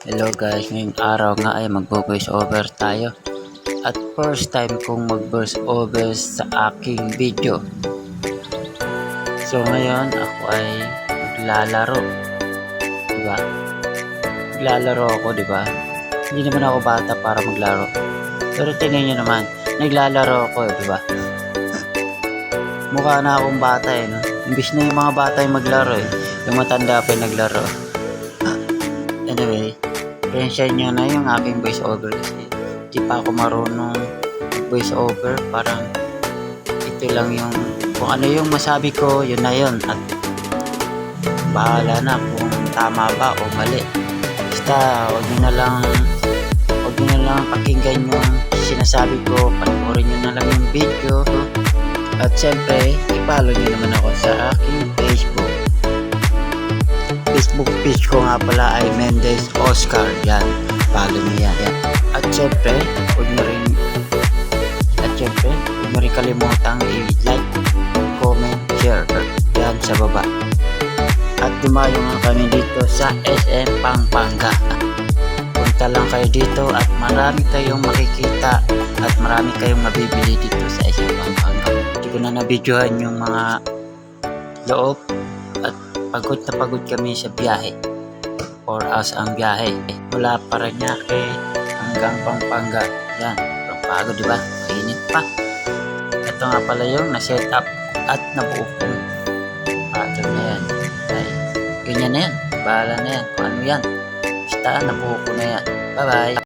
Hello guys, ngayong araw nga ay magvo-voice over tayo. At first time kong mag-voice over sa aking video. So ngayon ako ay maglalaro. Diba? Maglalaro ako, diba? Hindi naman ako bata para maglaro. Pero tingnan nyo naman, naglalaro ako, diba? Mukha na akong bata eh, no? Imbis na yung mga bata yung maglaro eh. Yung matanda pa yung naglaro. Anyway, pensya nyo na yung aking voice over kasi di pa ako marunong voice over. Parang ito lang yung kung ano yung masabi ko, yun na yun. At bahala na kung tama ba o mali. Basta huwag nyo na lang pakinggan yung sinasabi ko. Panoorin nyo na lang yung video. At syempre, i-follow nyo naman ako sa aking Facebook page ko nga pala ay Mendez Oscar. Yan, follow niya yan. At syempre, huwag nyo rin kalimutang i-like, comment, share yan sa baba. At dumayo nga kami dito sa SM Pampanga. Punta lang kayo dito at marami kayong makikita at marami kayong mabibili dito sa SM Pampanga. Hindi ko na nabidyohan yung mga loob at pagod kami sa biyahe. 4 hours ang biyahe mula Parañaque hanggang Pampanga. Yan, pagod diba? Mainit pa. Ito nga pala yung na-set up at nabuo kong pattern na yan. Ay, ganyan na yan. Bahala na yan. Kung ano yan. Basta nabuo ko na yan. Bye bye.